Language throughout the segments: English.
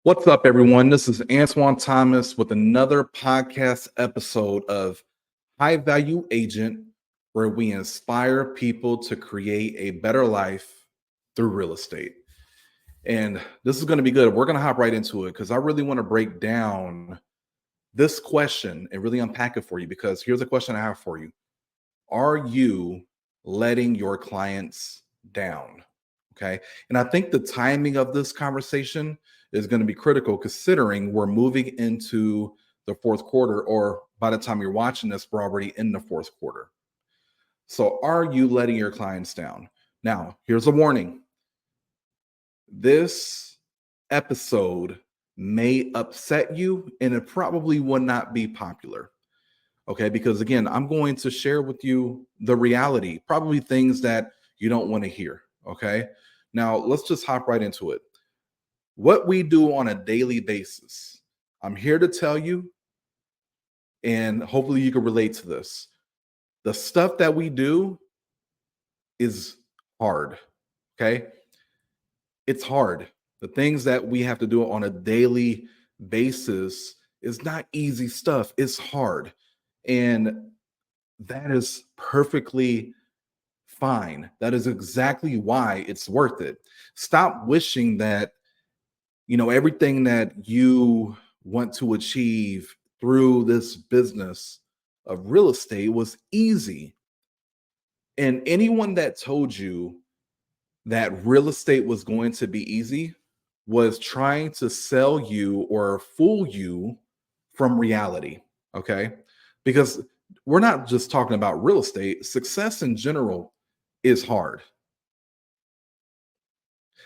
What's up, everyone? This is Anthwon Thomas with another podcast episode of High Value Agent, where we inspire people to create a better life through real estate. And this is going to be good. We're going to hop right into it because I really want to break down this question and really unpack it for you. Because here's a question I have for you: are you letting your clients down? Okay. And I think the timing of this conversation is going to be critical considering we're moving into the fourth quarter, or by the time you're watching this, we're already in the fourth quarter. So, are you letting your clients down? Now, here's a warning: this episode may upset you and it probably will not be popular. Okay, because again, I'm going to share with you the reality, probably things that you don't want to hear. Okay, now let's just hop right into it. What we do on a daily basis, I'm here to tell you, and hopefully you can relate to this. The stuff that we do is hard. Okay, it's hard. The things that we have to do on a daily basis is not easy stuff, it's hard. And that is perfectly fine. That is exactly why it's worth it. Stop wishing that, everything that you want to achieve through this business of real estate was easy. And anyone that told you that real estate was going to be easy was trying to sell you or fool you from reality. Okay. Because we're not just talking about real estate, success in general is hard.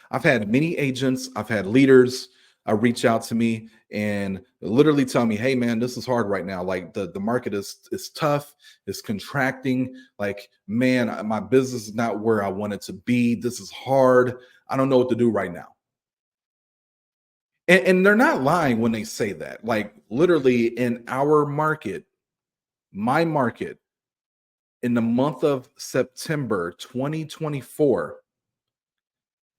I've had many agents, I've had leaders reach out to me and literally tell me, "Hey, man, this is hard right now. Like the market is tough, it's contracting. Like, man, my business is not where I want it to be. This is hard. I don't know what to do right now." And they're not lying when they say that. Like, literally, in our market, my market, in the month of September 2024,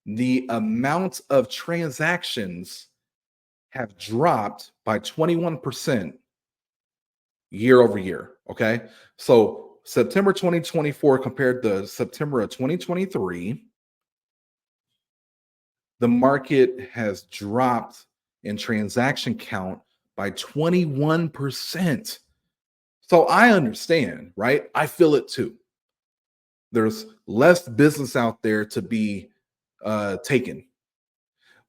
the amount of transactions have dropped by 21% year over year. Okay. So September 2024 compared to September of 2023, the market has dropped in transaction count by 21%. So I understand, right? I feel it too. There's less business out there to be taken.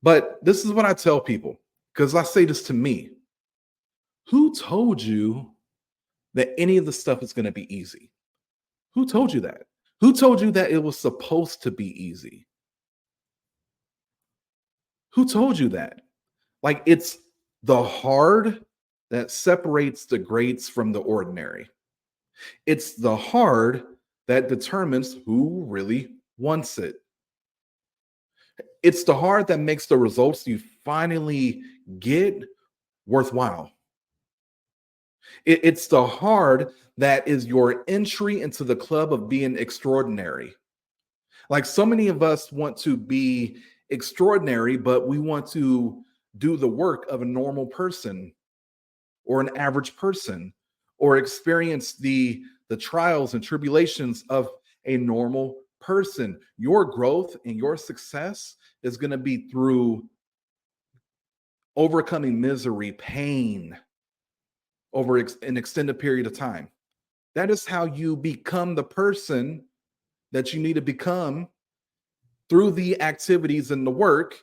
But this is what I tell people, because I say this to me: who told you that any of the stuff is going to be easy? Who told you that? Who told you that it was supposed to be easy? Who told you that? Like, it's the hard that separates the greats from the ordinary. It's the hard that determines who really wants it. It's the hard that makes the results you finally get worthwhile. It's the hard that is your entry into the club of being extraordinary. Like, so many of us want to be extraordinary, but we want to do the work of a normal person or an average person, or experience the trials and tribulations of a normal person. Your growth and your success is going to be through overcoming misery, pain over an extended period of time. That is how you become the person that you need to become, through the activities and the work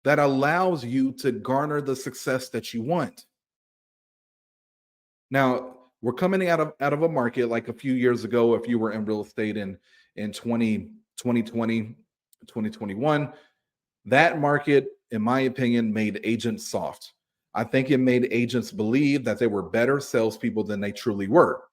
that allows you to garner the success that you want. Now, we're coming out of a market like a few years ago. If you were in real estate in 2020, 2021, that market, in my opinion, made agents soft. I think it made agents believe that they were better salespeople than they truly were.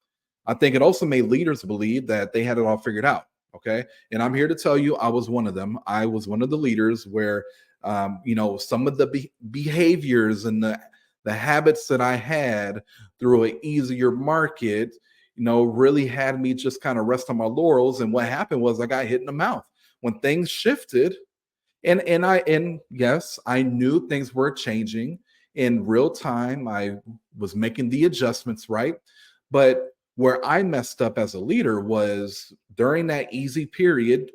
I think it also made leaders believe that they had it all figured out. Okay. And I'm here to tell you, I was one of them. I was one of the leaders where, some of the behaviors and the habits that I had through an easier market, really had me just kind of rest on my laurels. And what happened was I got hit in the mouth. When things shifted, And yes, I knew things were changing in real time. I was making the adjustments, right? But where I messed up as a leader was during that easy period,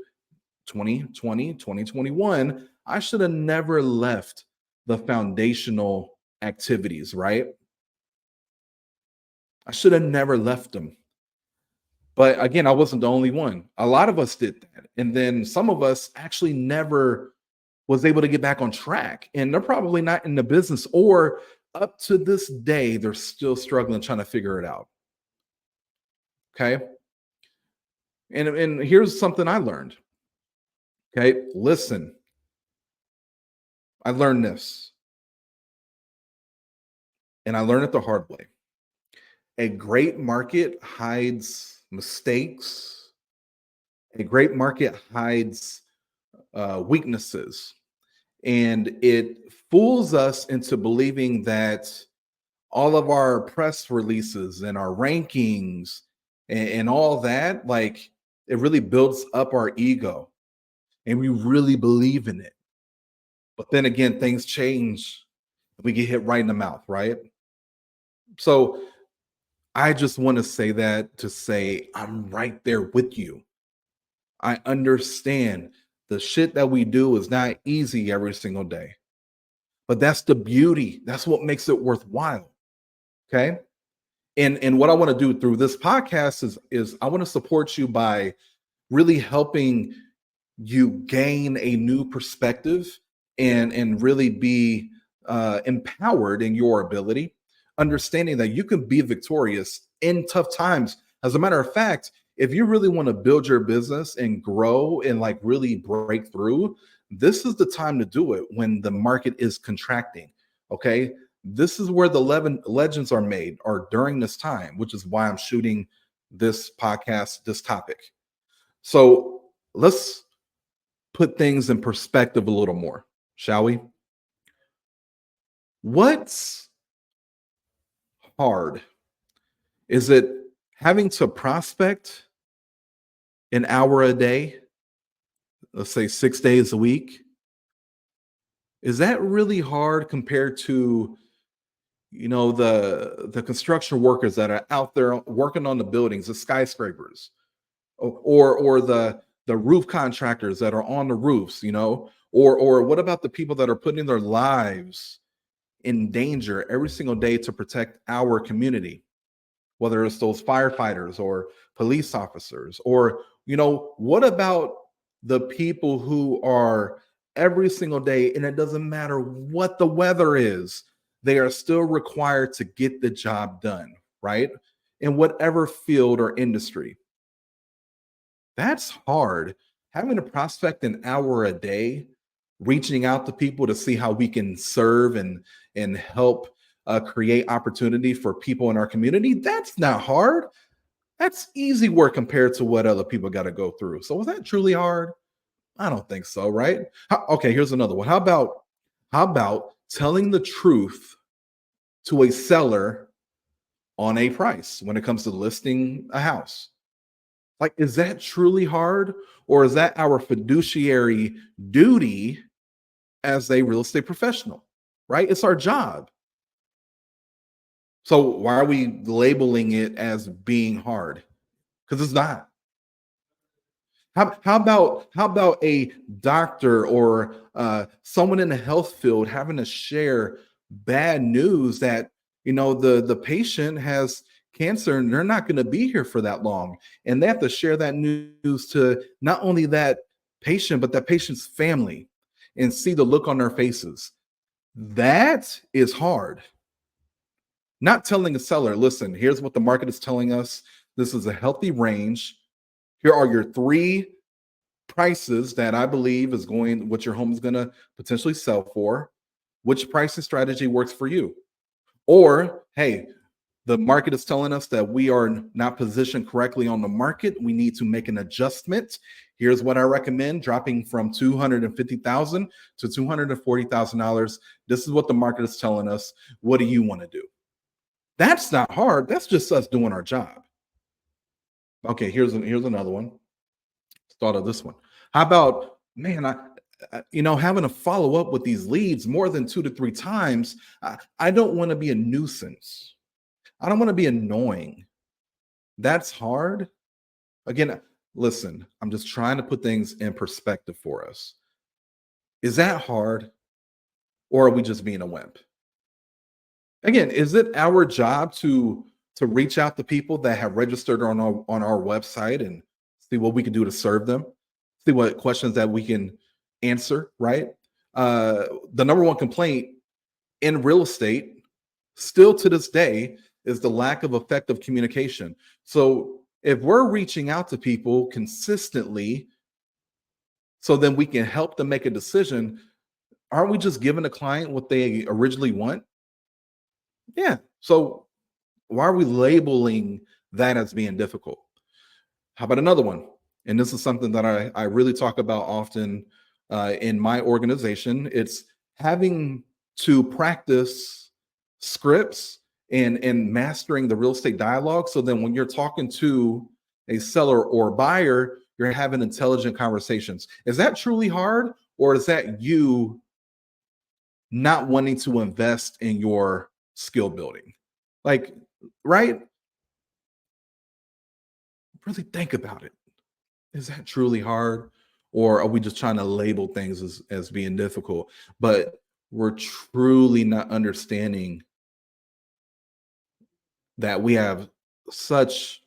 2020, 2021. I should have never left the foundational activities, right? I should have never left them. But again, I wasn't the only one. A lot of us did that. And then some of us actually never was able to get back on track. And they're probably not in the business, or up to this day, they're still struggling trying to figure it out. Okay. And here's something I learned. Okay. Listen, I learned this, and I learned it the hard way. A great market hides mistakes. A great market hides weaknesses, and it fools us into believing that all of our press releases and our rankings and all that, like, it really builds up our ego, and we really believe in it. But then again, things change. We get hit right in the mouth, right? So I just want to say that to say I'm right there with you. I understand the shit that we do is not easy every single day, but that's the beauty. That's what makes it worthwhile. Okay. And what I want to do through this podcast is I want to support you by really helping you gain a new perspective and really be empowered in your ability, understanding that you can be victorious in tough times. As a matter of fact, if you really want to build your business and grow and like really break through, this is the time to do it when the market is contracting. Okay. This is where the legends are made, or during this time, which is why I'm shooting this podcast, this topic. So let's put things in perspective a little more, shall we? What's hard? Is it having to prospect an hour a day, let's say 6 days a week? Is that really hard compared to, the construction workers that are out there working on the buildings, the skyscrapers, or the roof contractors that are on the roofs, or what about the people that are putting their lives in danger every single day to protect our community, whether it's those firefighters or police officers, or what about the people who are every single day, and it doesn't matter what the weather is, they are still required to get the job done, right? In whatever field or industry. That's hard. Having to prospect an hour a day, reaching out to people to see how we can serve and help create opportunity for people in our community. That's not hard. That's easy work compared to what other people got to go through. So was that truly hard? I don't think so, right? Okay, here's another one. How about telling the truth to a seller on a price when it comes to listing a house? Like, is that truly hard? Or is that our fiduciary duty as a real estate professional? Right? It's our job. So why are we labeling it as being hard? Because it's not. How about a doctor or someone in the health field having to share bad news that the patient has cancer and they're not going to be here for that long, and they have to share that news to not only that patient but that patient's family, and see the look on their faces. That is hard. Not telling a seller, listen, here's what the market is telling us. This is a healthy range. Here are your three prices that I believe is going what your home is going to potentially sell for. Which pricing strategy works for you? Or, hey, the market is telling us that we are not positioned correctly on the market. We need to make an adjustment. Here's what I recommend: dropping from $250,000 to $240,000. This is what the market is telling us. What do you want to do? That's not hard. That's just us doing our job. Okay, here's another one. Thought of this one. How about, man? having to follow up with these leads more than 2 to 3 times. I don't want to be a nuisance. I don't want to be annoying. That's hard. Again, listen, I'm just trying to put things in perspective for us. Is that hard, or are we just being a wimp? Again, is it our job to reach out to people that have registered on our website and see what we can do to serve them, see what questions that we can answer, right? The number one complaint in real estate, still to this day, is the lack of effective communication. So if we're reaching out to people consistently so then we can help them make a decision, aren't we just giving the client what they originally want? Yeah. So why are we labeling that as being difficult? How about another one? And this is something that I really talk about often in my organization. It's having to practice scripts and mastering the real estate dialogue. So then when you're talking to a seller or buyer, you're having intelligent conversations. Is that truly hard? Or is that you not wanting to invest in your skill building? Like, right? Really think about it. Is that truly hard? Or are we just trying to label things as being difficult? But we're truly not understanding that we have such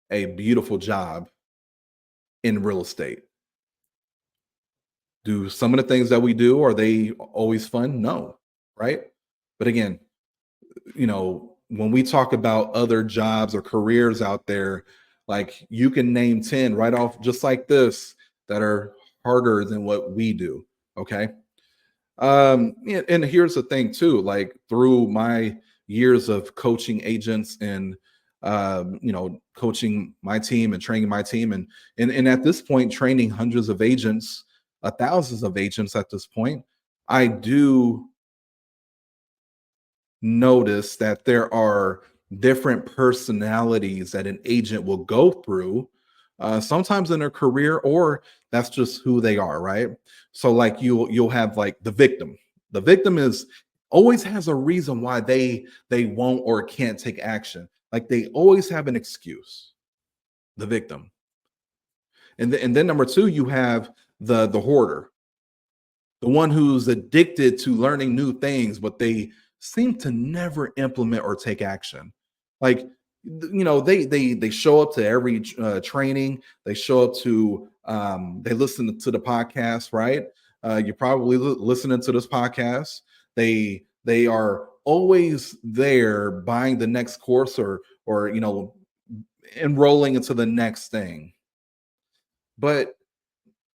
a beautiful job in real estate. Do some of the things that we do, are they always fun? No, right? But again, when we talk about other jobs or careers out there, like you can name 10 right off just like this that are harder than what we do. Okay. And here's the thing too, like through my years of coaching agents and coaching my team and training my team and at this point training hundreds of agents, thousands of agents at this point, I do notice that there are different personalities that an agent will go through, sometimes in their career, or that's just who they are, right? So, like you'll have like the victim. The victim is always has a reason why they won't or can't take action. Like they always have an excuse. The victim, and then number two, you have the hoarder, the one who's addicted to learning new things, but they seem to never implement or take action. Like, they show up to every training, they show up to, they listen to the podcast, right? You're probably listening to this podcast. They are always there buying the next course or enrolling into the next thing, but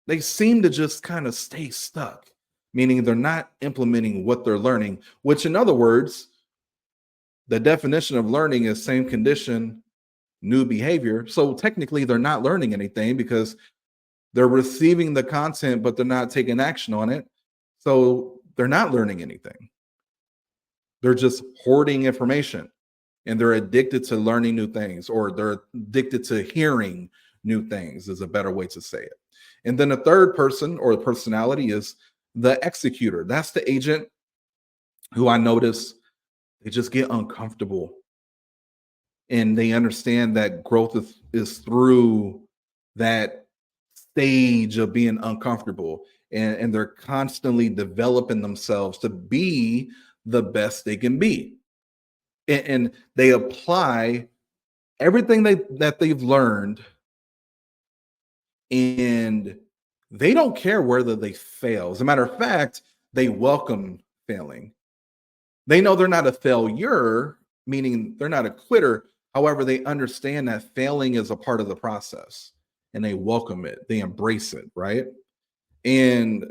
they seem to just kind of stay stuck, meaning they're not implementing what they're learning, which, in other words, the definition of learning is same condition, new behavior. So technically, they're not learning anything because they're receiving the content, but they're not taking action on it. So they're not learning anything. They're just hoarding information and they're addicted to learning new things, or they're addicted to hearing new things, is a better way to say it. And then the third person or personality is the executor. That's the agent who I notice they just get uncomfortable and they understand that growth is through that stage of being uncomfortable. And they're constantly developing themselves to be the best they can be. And they apply everything that they've learned, and they don't care whether they fail. As a matter of fact, they welcome failing. They know they're not a failure, meaning they're not a quitter. However, they understand that failing is a part of the process and they welcome it, they embrace it, right? And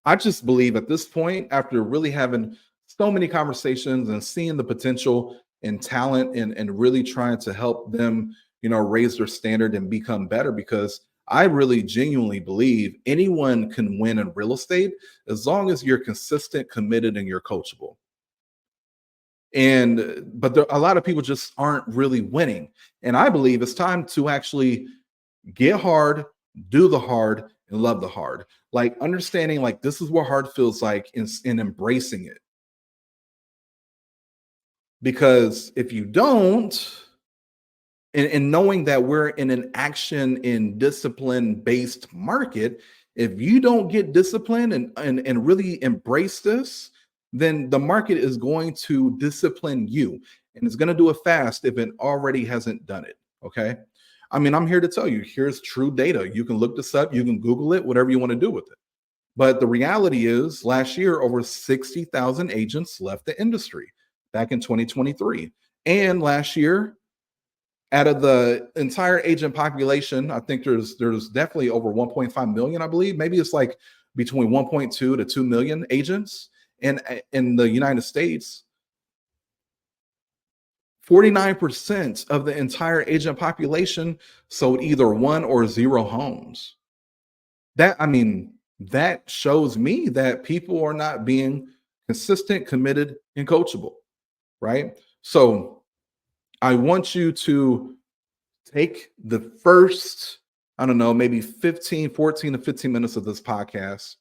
I just believe at this point, after really having so many conversations and seeing the potential and talent and really trying to help them, raise their standard and become better, because I really genuinely believe anyone can win in real estate as long as you're consistent, committed, and you're coachable. And but a lot of people just aren't really winning. And I believe it's time to actually get hard, do the hard, and love the hard. Like understanding like this is what hard feels like in embracing it. Because if you don't, and knowing that we're in an action in discipline based market, if you don't get disciplined and really embrace this, then the market is going to discipline you, and it's going to do it fast if it already hasn't done it. Okay, I mean, I'm here to tell you, here's true data. You can look this up, you can Google it, whatever you want to do with it. But the reality is last year over 60,000 agents left the industry back in 2023, and last year out of the entire agent population, I think there's definitely over 1.5 million, I believe. Maybe it's like between 1.2 to 2 million agents in the United States. 49% of the entire agent population sold either one or zero homes. That I mean, that shows me that people are not being consistent, committed, and coachable, right? So I want you to take the first, I don't know, maybe 15, 14 to 15 minutes of this podcast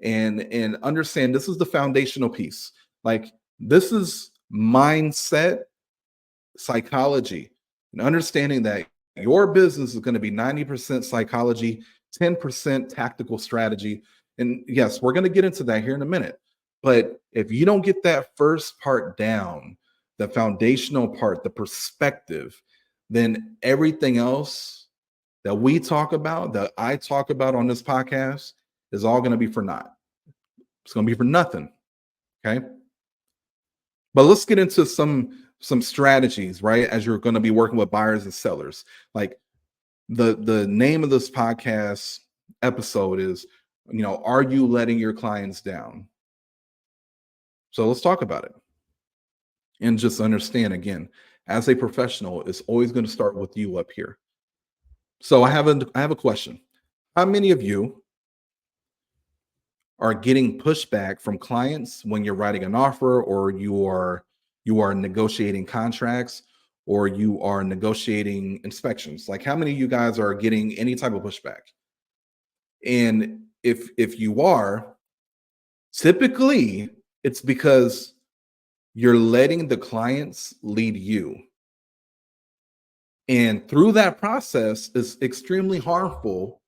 and understand this is the foundational piece. Like this is mindset, psychology, and understanding that your business is going to be 90% psychology, 10% tactical strategy. And yes, we're going to get into that here in a minute. But if you don't get that first part down, the foundational part, the perspective, then everything else that we talk about, that I talk about on this podcast, is all going to be for naught. It's going to be for nothing. Okay. But let's get into some strategies, right? As you're going to be working with buyers and sellers. Like the name of this podcast episode is, are you letting your clients down? So let's talk about it. And just understand again, as a professional, it's always going to start with you up here. So I have a question. How many of you are getting pushback from clients when you're writing an offer, or you are negotiating contracts, or you are negotiating inspections? Like how many of you guys are getting any type of pushback? And if you are, typically it's because you're letting the clients lead you. And through that process is extremely harmful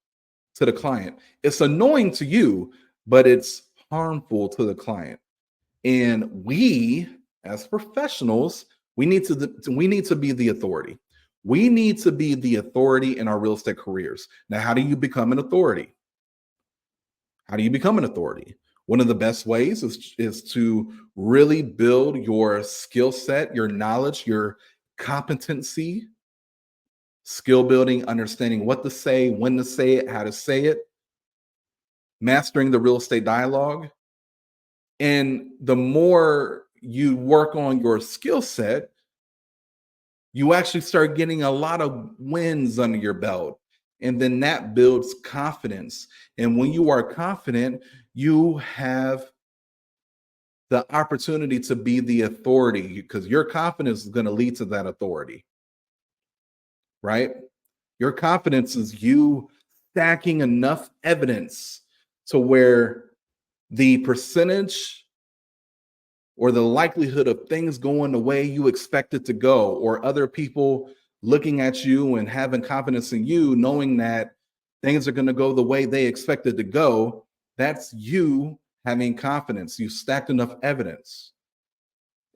to the client. It's annoying to you, but it's harmful to the client. And we, as professionals, we need to be the authority. We need to be the authority in our real estate careers. Now, how do you become an authority? How do you become an authority? One of the best ways is to really build your skill set, your knowledge, your competency, skill building, understanding what to say, when to say it, how to say it, mastering the real estate dialogue. And the more you work on your skill set, you actually start getting a lot of wins under your belt. And then that builds confidence. And when you are confident, you have the opportunity to be the authority because your confidence is going to lead to that authority, right? Your confidence is you stacking enough evidence to where the percentage or the likelihood of things going the way you expect it to go, or other people looking at you and having confidence in you, knowing that things are going to go the way they expect it to go, that's you having confidence. You stacked enough evidence.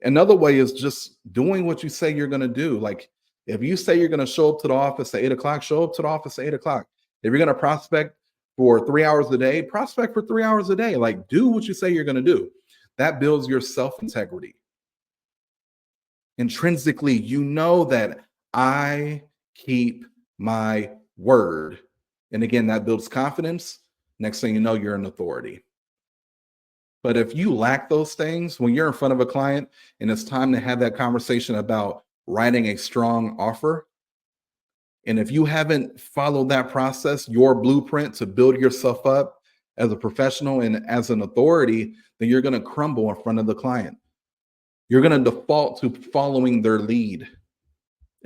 Another way is just doing what you say you're going to do. Like if you say you're going to show up to the office at 8 o'clock, show up to the office at 8 o'clock. If you're going to prospect for 3 hours a day, prospect for 3 hours a day. Like do what you say you're going to do. That builds your self-integrity. Intrinsically, you know that I keep my word. And again, that builds confidence. Next thing you know, you're an authority. But if you lack those things, when you're in front of a client and it's time to have that conversation about writing a strong offer, and if you haven't followed that process, your blueprint to build yourself up as a professional and as an authority, then you're going to crumble in front of the client. You're going to default to following their lead.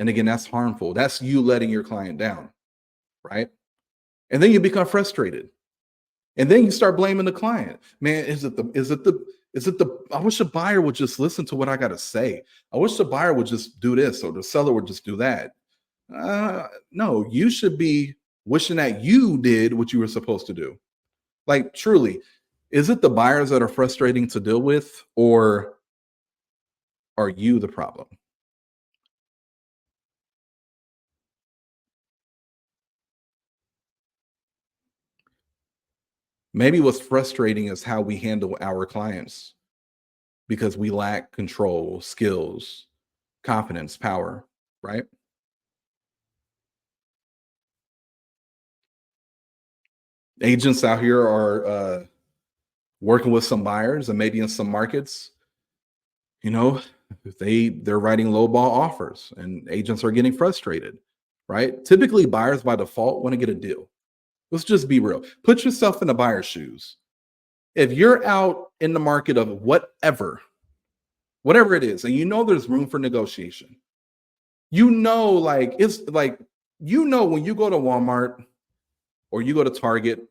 And again, that's harmful. That's you letting your client down, right? And then you become frustrated. And then you start blaming the client. Man, is it the I wish the buyer would just listen to what I got to say. I wish the buyer would just do this or the seller would just do that. No, you should be wishing that you did what you were supposed to do. Like, truly, is it the buyers that are frustrating to deal with, or are you the problem? Maybe what's frustrating is how we handle our clients because we lack control, skills, confidence, power, right? Agents out here are working with some buyers and maybe in some markets, you know, they're writing lowball offers and agents are getting frustrated, right? Typically, buyers by default want to get a deal. Let's just be real. Put yourself in the buyer's shoes. If you're out in the market of whatever it is, and you know there's room for negotiation, like it's like when you go to Walmart or you go to Target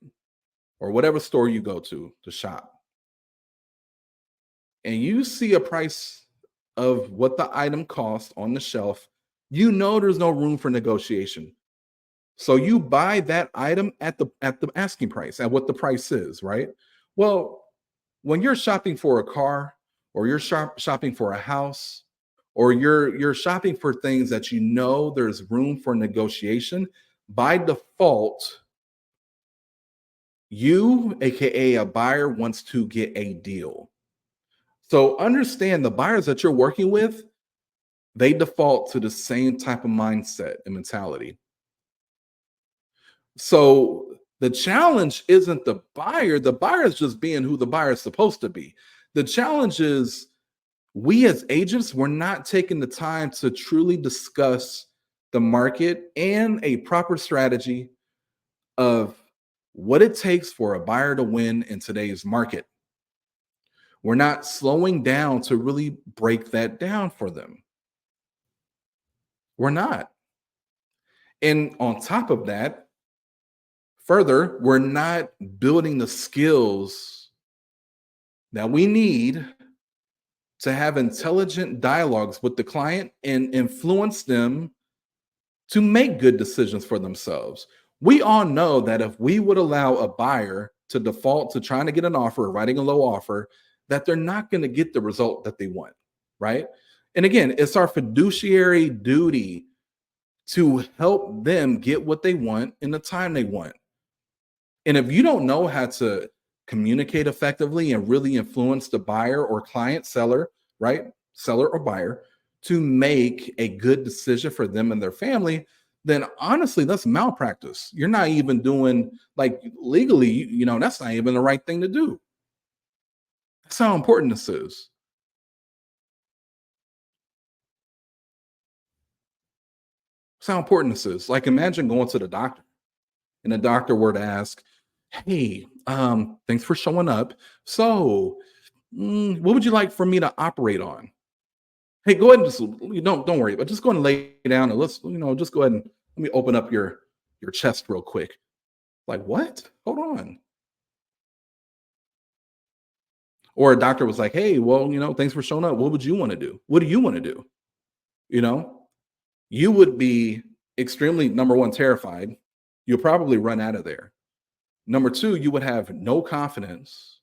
or whatever store you go to shop, and you see a price of what the item costs on the shelf, you know there's no room for negotiation. So you buy that item at the asking price, at what the price is, right? Well, when you're shopping for a car or you're shopping for a house or you're shopping for things that you know there's room for negotiation, by default, you, aka a buyer, wants to get a deal. So understand the buyers that you're working with, they default to the same type of mindset and mentality. So the challenge isn't the buyer is just being who the buyer is supposed to be. The challenge is we as agents, we're not taking the time to truly discuss the market and a proper strategy of what it takes for a buyer to win in today's market. We're not slowing down to really break that down for them. We're not. And on top of that, further, we're not building the skills that we need to have intelligent dialogues with the client and influence them to make good decisions for themselves. We all know that if we would allow a buyer to default to trying to get an offer, writing a low offer, that they're not going to get the result that they want, right? And again, it's our fiduciary duty to help them get what they want in the time they want. And if you don't know how to communicate effectively and really influence the buyer or client, seller, right? Seller or buyer to make a good decision for them and their family, then honestly, that's malpractice. You're not even doing like legally, that's not even the right thing to do. That's how important this is. That's how important this is. Like imagine going to the doctor and the doctor were to ask, hey, thanks for showing up. So, what would you like for me to operate on? Hey, go ahead and just you don't worry, but just go and lay down and let's just go ahead and let me open up your chest real quick. Like what? Hold on. Or a doctor was like, hey, well, thanks for showing up. What would you want to do? What do you want to do? You know, you would be extremely number one terrified. You'll probably run out of there. Number two, you would have no confidence.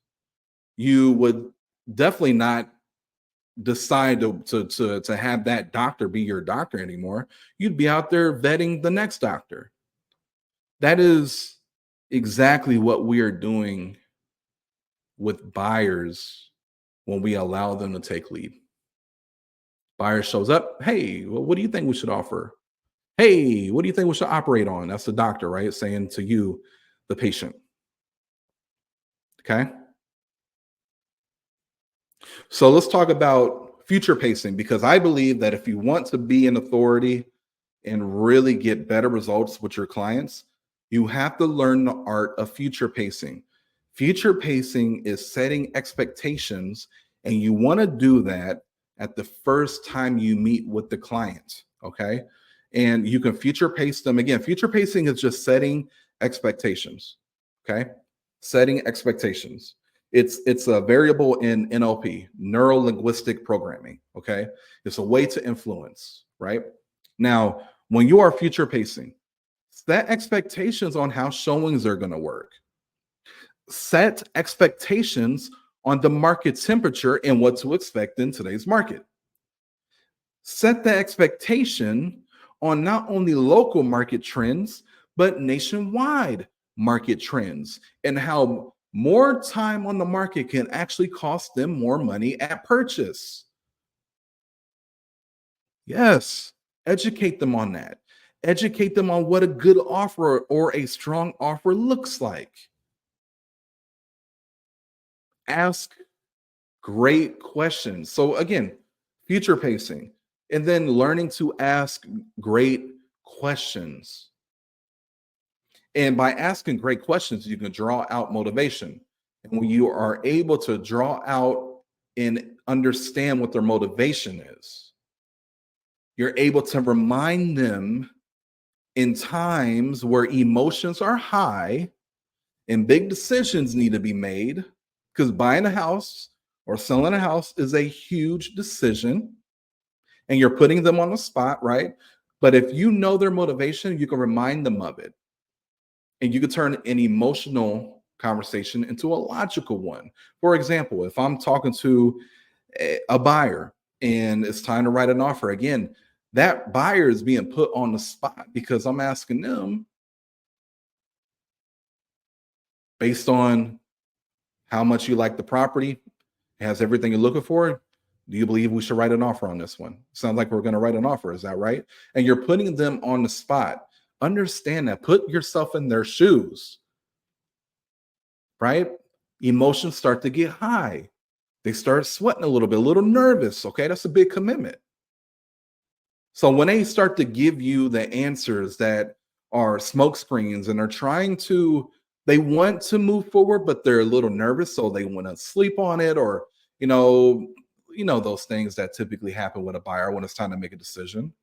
You would definitely not decide to have that doctor be your doctor anymore. You'd be out there vetting the next doctor. That is exactly what we are doing with buyers when we allow them to take lead. Buyer shows up. Hey, well, what do you think we should offer? Hey, what do you think we should operate on? That's the doctor, right? Saying to you, the patient. Okay. So let's talk about future pacing because I believe that if you want to be an authority and really get better results with your clients, you have to learn the art of future pacing. Future pacing is setting expectations, and you want to do that at the first time you meet with the client. Okay. And you can future pace them again. Future pacing is just setting expectations. Okay. Setting expectations. It's a variable in NLP, neuro linguistic programming. Okay, it's a way to influence. Right now, when you are future pacing, set expectations on how showings are going to work. Set expectations on the market temperature and what to expect in today's market. Set the expectation on not only local market trends, but nationwide market trends and how more time on the market can actually cost them more money at purchase. Yes, educate them on that. Educate them on what a good offer or a strong offer looks like. Ask great questions. So, again, future pacing and then learning to ask great questions. And by asking great questions, you can draw out motivation. And when you are able to draw out and understand what their motivation is, you're able to remind them in times where emotions are high and big decisions need to be made, because buying a house or selling a house is a huge decision and you're putting them on the spot, right? But if you know their motivation, you can remind them of it and you can turn an emotional conversation into a logical one. For example, if I'm talking to a buyer and it's time to write an offer, again, that buyer is being put on the spot because I'm asking them based on how much you like the property, it has everything you're looking for. Do you believe we should write an offer on this one? Sounds like we're going to write an offer. Is that right? And you're putting them on the spot. Understand that. Put yourself in their shoes, right? Emotions start to get high. They start sweating a little bit, a little nervous. Okay. That's a big commitment. So when they start to give you the answers that are smoke screens and are trying to, they want to move forward, but they're a little nervous, so they want to sleep on it, or you know, those things that typically happen with a buyer when it's time to make a decision.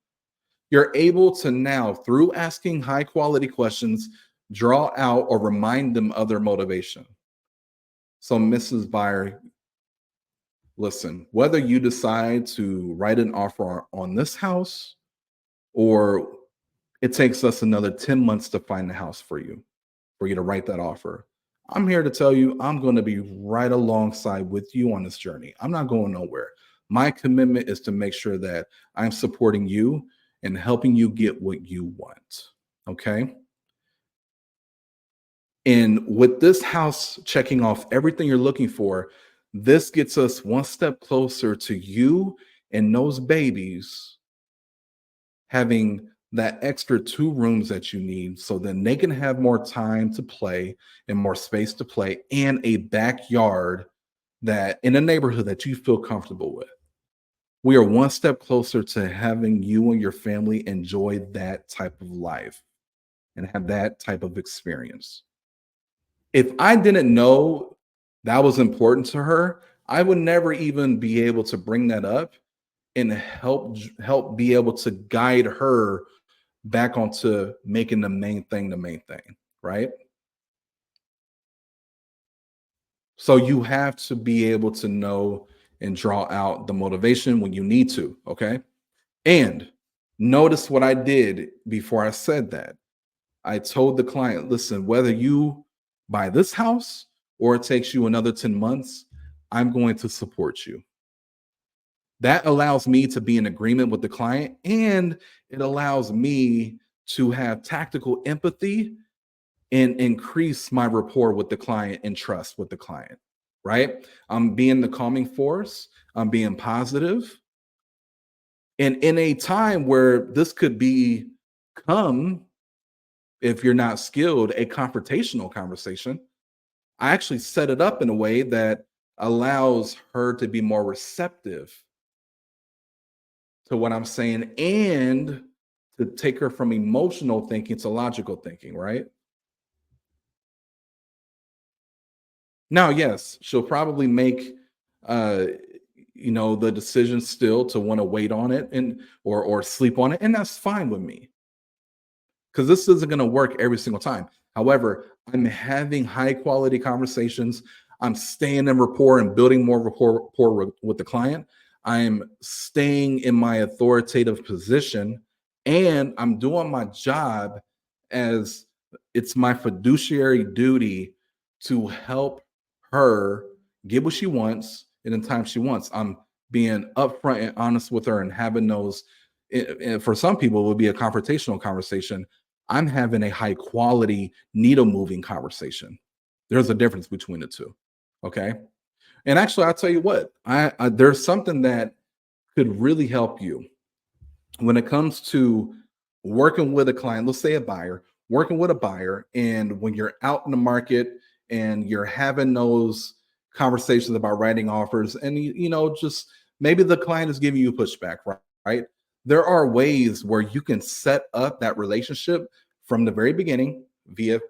You're able to now, through asking high quality questions, draw out or remind them of their motivation. So, Mrs. Buyer, listen, whether you decide to write an offer on this house or it takes us another 10 months to find the house for you to write that offer. I'm here to tell you, I'm going to be right alongside with you on this journey. I'm not going nowhere. My commitment is to make sure that I'm supporting you and helping you get what you want. Okay. And with this house checking off everything you're looking for, this gets us one step closer to you and those babies having that extra 2 rooms that you need so then they can have more time to play and more space to play and a backyard that in a neighborhood that you feel comfortable with. We are one step closer to having you and your family enjoy that type of life and have that type of experience. If I didn't know that was important to her, I would never even be able to bring that up and help be able to guide her back onto making the main thing, right? So you have to be able to know and draw out the motivation when you need to, okay? And notice what I did before I said that. I told the client, listen, whether you buy this house or it takes you another 10 months, I'm going to support you. That allows me to be in agreement with the client and it allows me to have tactical empathy and increase my rapport with the client and trust with the client, right? I'm being the calming force, I'm being positive. And in a time where this could become, if you're not skilled, a confrontational conversation, I actually set it up in a way that allows her to be more receptive to what I'm saying and to take her from emotional thinking to logical thinking, right? Now, yes, she'll probably make uh the decision still to want to wait on it and or sleep on it, and that's fine with me because this isn't going to work every single time. However, I'm having high quality conversations. I'm staying in rapport and building more rapport with the client. I'm staying in my authoritative position, and I'm doing my job as it's my fiduciary duty to help her get what she wants in the time she wants. I'm being upfront and honest with her and having those. For some people, it would be a confrontational conversation. I'm having a high quality needle moving conversation. There's a difference between the two. Okay. And actually, I'll tell you what, there's something that could really help you when it comes to working with a client, let's say a buyer, working with a buyer, and when you're out in the market and you're having those conversations about writing offers, and just maybe the client is giving you pushback, right? Right? There are ways where you can set up that relationship from the very beginning via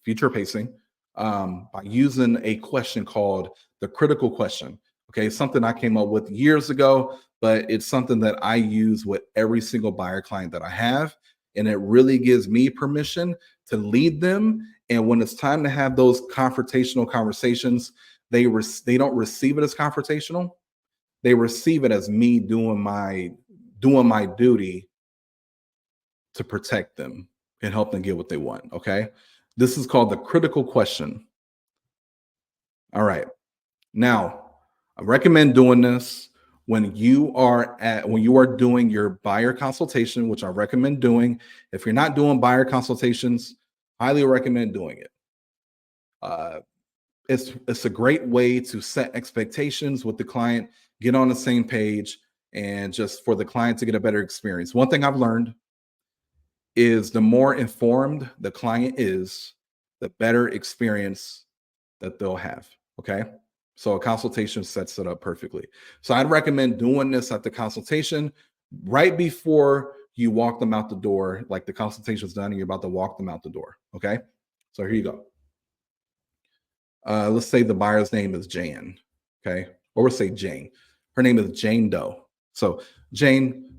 future pacing by using a question called the critical question. Okay, something I came up with years ago, but it's something that I use with every single buyer client that I have. And it really gives me permission to lead them. And when it's time to have those confrontational conversations, they don't receive it as confrontational. They receive it as me doing my duty to protect them and help them get what they want. Okay. This is called the critical question. All right. Now, I recommend doing this when you are doing your buyer consultation, which I recommend doing. If you're not doing buyer consultations, highly recommend doing it. Uh, it's a great way to set expectations with the client, get on the same page, and just for the client to get a better experience. One thing I've learned is the more informed the client is, the better experience that they'll have. Okay. So a consultation sets it up perfectly. So I'd recommend doing this at the consultation right before you walk them out the door. Like the consultation's done and you're about to walk them out the door. Okay. So here you go. Let's say the buyer's name is Jan. Okay. Or we'll say Jane. Her name is Jane Doe. So, Jane,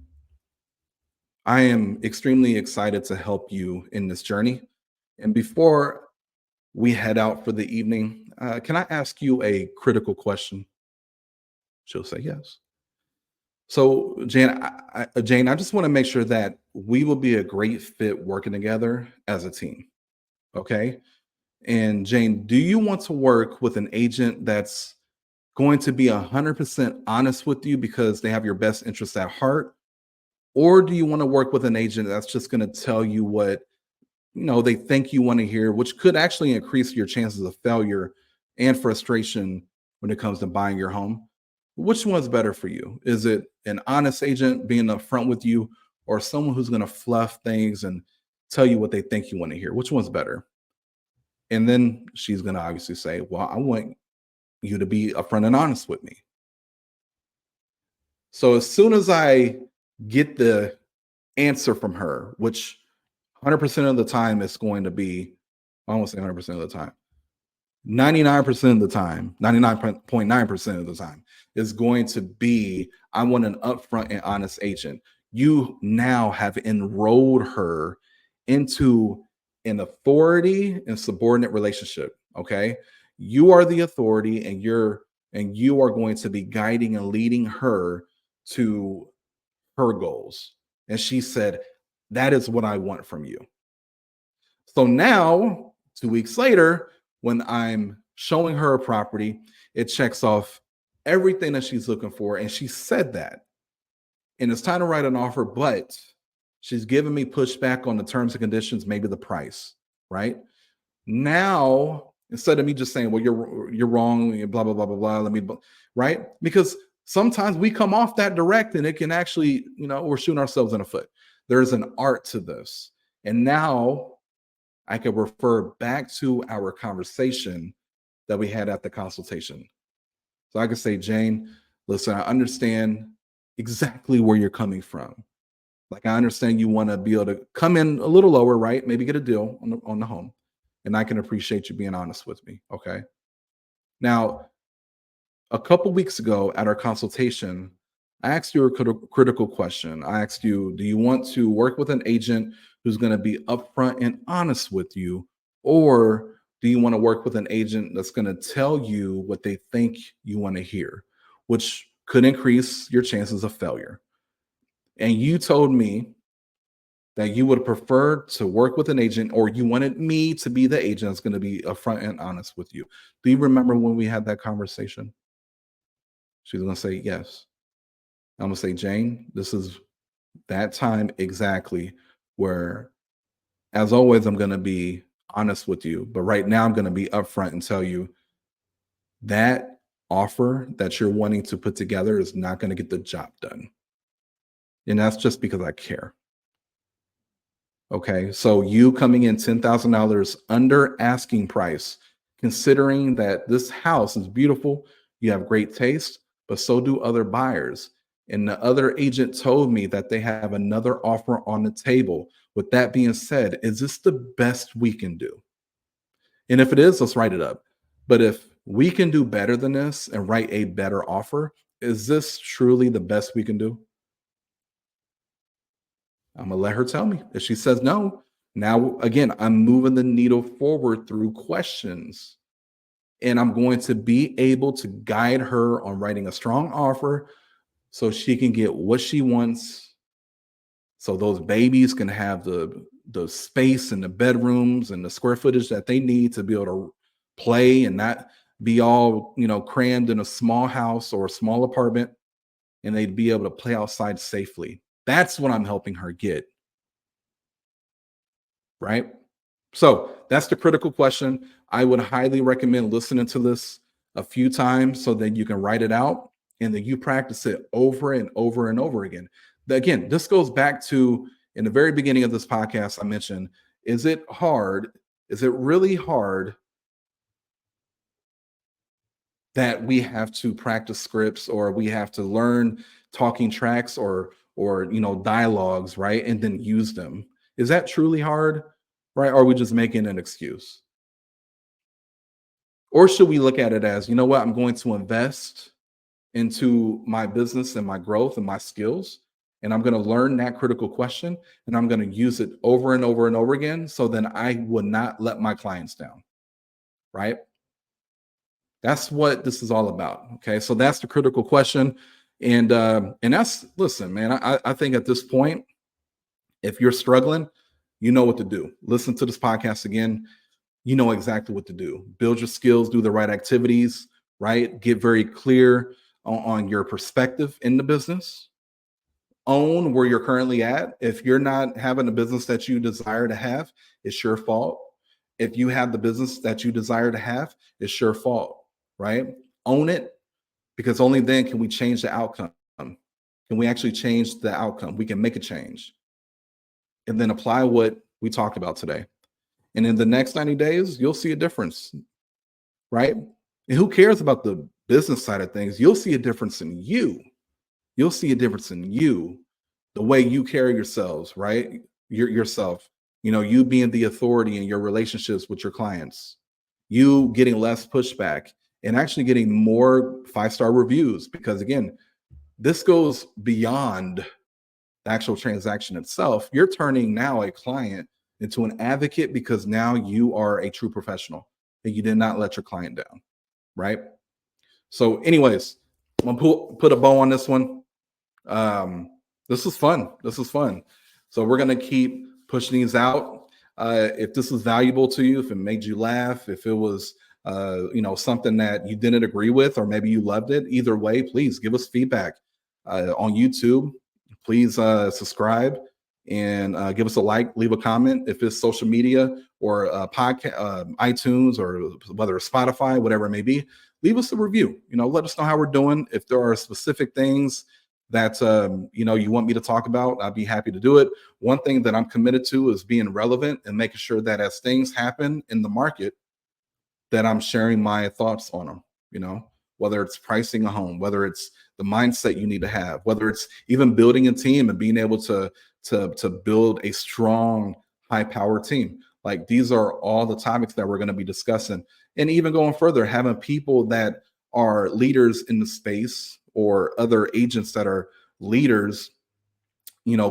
I am extremely excited to help you in this journey. And before we head out for the evening, can I ask you a critical question? She'll say yes. So, Jane, I just want to make sure that we will be a great fit working together as a team. Okay. And Jane, do you want to work with an agent that's going to be 100% honest with you because they have your best interests at heart? Or do you want to work with an agent that's just going to tell you what they think you want to hear, which could actually increase your chances of failure and frustration when it comes to buying your home? Which one's better for you? Is it an honest agent being upfront with you, or someone who's going to fluff things and tell you what they think you want to hear? Which one's better? And then she's going to obviously say, well, I want you to be upfront and honest with me. So as soon as I get the answer from her, which 100% of the time it's going to be, I won't say 100% of the time, 99% of the time, 99.9% of the time is going to be, I want an upfront and honest agent. You now have enrolled her into an authority and subordinate relationship. Okay. You are the authority, and you are going to be guiding and leading her to her goals. And she said, that is what I want from you. So now, 2 weeks later, when I'm showing her a property, it checks off everything that she's looking for. And she said that. And it's time to write an offer, but she's giving me pushback on the terms and conditions, maybe the price, right? Now, instead of me just saying, well, you're wrong, blah, blah, blah, blah, blah, right? Because sometimes we come off that direct and it can actually, we're shooting ourselves in the foot. There's an art to this. And now I can refer back to our conversation that we had at the consultation. So I could say, Jane, listen, I understand exactly where you're coming from. Like, I understand you want to be able to come in a little lower, right? Maybe get a deal on the home. And I can appreciate you being honest with me. Okay. Now, a couple weeks ago at our consultation, I asked you a critical question. I asked you, do you want to work with an agent who's going to be upfront and honest with you? Or do you want to work with an agent that's going to tell you what they think you want to hear, which could increase your chances of failure? And you told me that you would prefer to work with an agent, or you wanted me to be the agent that's going to be upfront and honest with you. Do you remember when we had that conversation? She's going to say yes. I'm going to say, Jane, this is that time exactly where, as always, I'm going to be honest with you. But right now, I'm going to be upfront and tell you that offer that you're wanting to put together is not going to get the job done. And that's just because I care. Okay. So you coming in $10,000 under asking price, considering that this house is beautiful, you have great taste, but so do other buyers. And the other agent told me that they have another offer on the table. With that being said, is this the best we can do? And if it is, let's write it up. But if we can do better than this and write a better offer, is this truly the best we can do? I'm gonna let her tell me. If she says no, now again, I'm moving the needle forward through questions. And I'm going to be able to guide her on writing a strong offer so she can get what she wants. So those babies can have the space and the bedrooms and the square footage that they need to be able to play and not be all, crammed in a small house or a small apartment, and they'd be able to play outside safely. That's what I'm helping her get, right? So that's the critical question. I would highly recommend listening to this a few times so that you can write it out and then you practice it over and over and over again. Again, this goes back to in the very beginning of this podcast, I mentioned, is it hard? Is it really hard that we have to practice scripts or we have to learn talking tracks or dialogues, right? And then use them. Is that truly hard? Right? Or are we just making an excuse? Or should we look at it as, you know what, I'm going to invest into my business and my growth and my skills. And I'm going to learn that critical question and I'm going to use it over and over and over again. So then I will not let my clients down. Right. That's what this is all about. Okay. So that's the critical question. And that's, listen, man, I think at this point, if you're struggling, you know what to do. Listen to this podcast again. You know exactly what to do. Build your skills, do the right activities, right? Get very clear on your perspective in the business. Own where you're currently at. If you're not having a business that you desire to have, it's your fault. If you have the business that you desire to have, it's your fault, right? Own it because only then can we change the outcome. Can we actually change the outcome? We can make a change and then apply what we talked about today. And in the next 90 days, you'll see a difference, right? And who cares about the business side of things? You'll see a difference in you. You'll see a difference in you, the way you carry yourselves, right? Yourself, you being the authority in your relationships with your clients, you getting less pushback and actually getting more 5-star reviews. Because again, this goes beyond the actual transaction itself. You're turning now a client into an advocate because now you are a true professional and you did not let your client down, right? So, anyways, I'm gonna put a bow on this one. This is fun. This is fun. So we're gonna keep pushing these out. If this was valuable to you, if it made you laugh, if it was something that you didn't agree with, or maybe you loved it, either way, please give us feedback on YouTube. Please subscribe and give us a like, leave a comment. If it's social media or podcast, iTunes, or whether it's Spotify, whatever it may be, leave us a review. Let us know how we're doing. If there are specific things that you want me to talk about, I'd be happy to do it. One thing that I'm committed to is being relevant and making sure that as things happen in the market, that I'm sharing my thoughts on them. Whether it's pricing a home, whether it's the mindset you need to have, whether it's even building a team and being able to build a strong, high-powered team. Like, these are all the topics that we're going to be discussing. And even going further, having people that are leaders in the space or other agents that are leaders,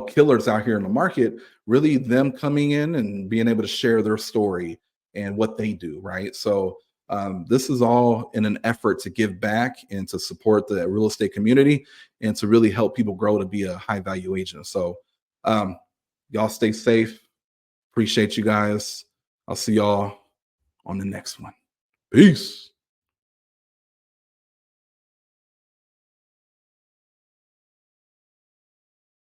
killers out here in the market, really them coming in and being able to share their story and what they do, right? So this is all in an effort to give back and to support the real estate community and to really help people grow to be a high value agent. So um, y'all stay safe. Appreciate you guys. I'll see y'all on the next one. Peace.